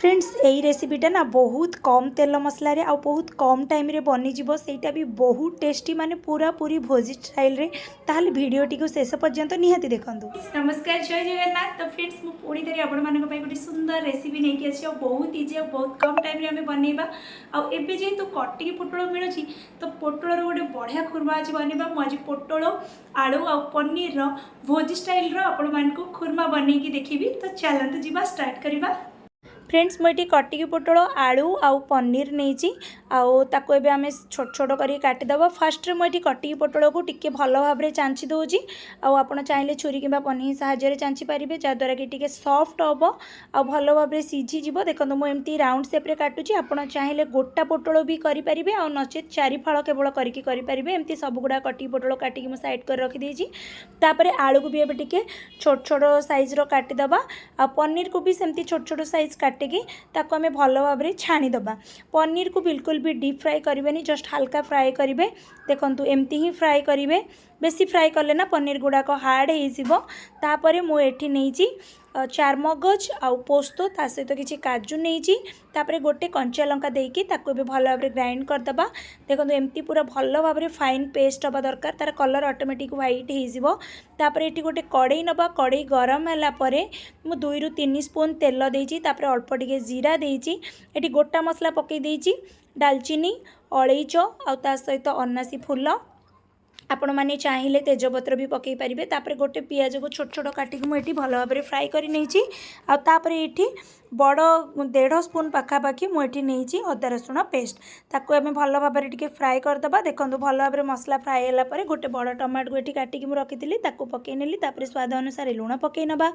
Friends यही रेसिपीटा ना बहुत कम तेल मसला आ बहुत कम टाइम रे बनीजिवो सेटा भी बहुत टेस्टी माने पूरा पूरी भोजी स्टाइल रे ताहले वीडियोटी को शेष पर्यंत निहाती देखंतु। नमस्कार जय जगन्नाथ। तो फ्रेंड्स मु पुणी थरी आपण मानक पई गोटे सुंदर रेसिपी नै कि आछि बहुत इजी और बहुत कम टाइम रे हमें बनेबा आ एबे जेहेतु कटिकी पोटल मिलुछि तो पोटल रो गोटे बढ़िया खुरमा आज बनेबा। मु आज पोटल आलू आ पनीर रो भोजी स्टाइल रो आपण मानक खुरमा बनै कि देखिबी। तो चलंतु जीवा स्टार्ट करबा। फ्रेंड्स मुझे कटिकी पोटल आलू आउ पनीर नहीं आउ एबे आमे छोट छोट करी काटिदेव। फास्ट मुझे कटिकी पोटल को टिके भल भाव में चांची दूची आपड़ चाहिए छुरी कि पनी साहाय्य चांची पारे जहाँद्वारा कि टिके सॉफ्ट हम आ भल भाव में सीझीज। देखो मुझे राउंड सेप्रे काटुची आपड़ चाहिए गोटा पोटल भी करेंगे आ नचेत चारि फाड़ केवल करेंगे एमती सबगुड़ा कटिकी पोटल काटिकी मुझे साइड कर रखीदी। आलू को भी एबे टिके छोट छोट साइज रो काटिदेवा आ पनीर को भी सेमती छोट छोट साइज काटिकी ताको आमे भल भाव में छाणीदबा। पनीर को बिल्कुल भी डीप फ्राए करेंगे जस्ट हल्का फ्राए करेंगे। देखंतु एमती ही फ्राए करेंगे बेसी फ्राए कले ना पनीर गुड़ाक हार्ड होपर मुझे नहीं चारमगज आउ पोस्त ता सहित किसी काजू नहीं तापर गोटे कंचा लंका देकी ताको भी भल भाव में ग्राइंड करदबा। देखो एमती पूरा भल भाव में फाइन पेस्ट हवा दरकार तार कलर ऑटोमेटिक व्हाइट होपर ये गोटे कड़ई नबा। कड़ई गरम है मु 2 ରୁ 3 स्पून तेल देइची तापर अल्प टिके जीरा देइची एटी गोटा मसला पकई देइची दालचीनी अलैच आ ता सहित अनासी फूल आपण मैंने चाहिए तेजपत्र भी पकई पारे। तापर गोटे पियाज को छोट छोट काटिक मुझे भल भाव में फ्राए कर नहीं आपर ये बड़ 1.5 स्पून पाखापाखि मुझे नहीं अदा रसुण पेस्ट ताको आम भल भाव में टिके फ्राए करदबा। देखो भल भाव में मसला फ्राए होगा गोटे बड़ टमाटो को काटिकी रखी ताको पकई नेली तापर स्वाद अनुसार लुण पकई नबा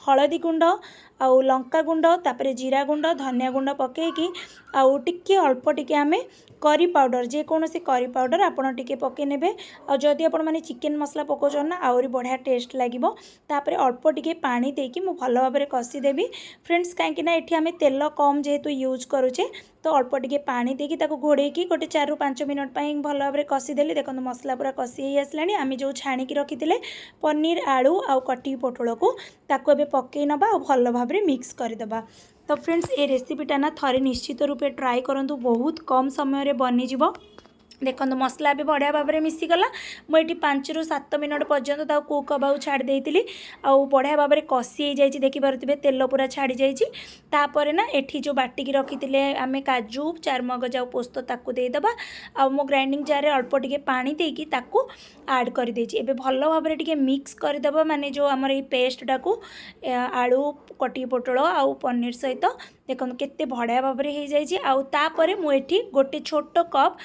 हलदी गुंड आउ लंका गुंड तापर जीरा गुंड धनिया गुंड पकईकी आउ टिके अल्प टिके आमे करी पाउडर जेकोसी करी पाउडर आपड़ टिके पकई नेबे। और जदि आपण माने चिकेन मसला पकाउछन ना आउरी बढ़िया टेस्ट लागिबो। तापर अल्प टिके पानी देकी मु भल भाव में कषी देबी। फ्रेंड्स कहीं एठी आमे तेल कम जेहेतु यूज करूचे तो अल्प टिके पानी देकी ताको घोड़ेकी गोटे 4 ରୁ 5 मिनट पई भल भाव में कषी देली। देखो मसला पूरा कषी हो आसलानी आमे जो छाणीकी रखिथिले पनीर आलू आउ कटिकी पोटल को ताको एबे पकई नबा और भल भाव में मिक्स करदेबा। तो फ्रेंड्स ये रेसिपीटा ना थरे निश्चित रूपे ट्राए करंतु बहुत कम समय रे बनी जिवो। देखो मसला भी बढ़िया भाव में मिसीगला मुझे 5 ରୁ 7 मिनट पर्यंत कुक हवा छाड़ देती आउ बढ़िया भाव में कषी हो देखिपे तेल पूरा छाड़ी जापर ना एठी जो बाटिकी रखी आम काजू चारमगज आउ पोस्त ताकू देदेबा आ मो ग्राइंडिंग जार अल्प टिके पानी देकी ताकू ऐड कर देछि। एबे भल भाव में टिके मिक्स करदेबा माने जो आमर ये पेस्टा को आलू कटिकी पोटल आउ पनीर सहित देखो केते बढ़िया भाव में हो जाइए। आउ तापरे मुझे गोटे छोट कप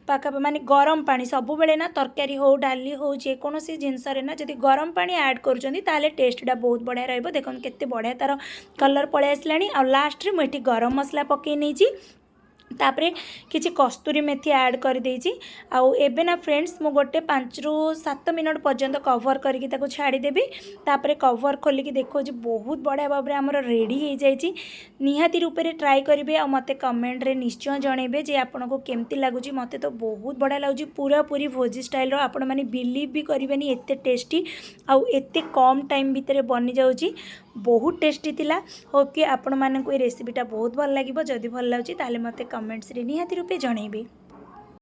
पाखा माने गरम पानी सब बेले ना तरकारी हो डाली हो जेकोसी जिनस ना जदि गरम पानी ऐड करुँच ताले टेस्टा बहुत बढ़िया रहिबो। देखो केते बढ़िया तार कलर पळै आसलानी आ लास्ट रे मुझे गरम मसला पकई नहीं तापरे किछि कस्तूरी मेथी ऐड कर देइछि। आउ एबे ना फ्रेंड्स मु गोटे 5 ରୁ 7 मिनट पर्यंत कवर करके ताको छाड़ी देबी। तापरे कवर खोलिकी देखो जे बहुत बढ़िया भाव में हमर रेडी हो जाइछि। निहाती रूप से ट्राए करेंगे आ मते कमेंट रे निश्चय जनइबे जे आपनको केमती लागुछि। मते तो बहुत बढ़िया लागुछि पूरा पूरी भोजी स्टाइल रो आपण माने बिलीव भी करिवेनी एते टेस्टी आउ एते कम टाइम भितर बनी जाउछि। बहुत टेस्टी थिला। होप कि आपण माननको ए रेसिपीटा बहुत भल लागिबो। जदि भल लागुछि ताले मते कमेंट्स रे निहाती रूपे जनइबे।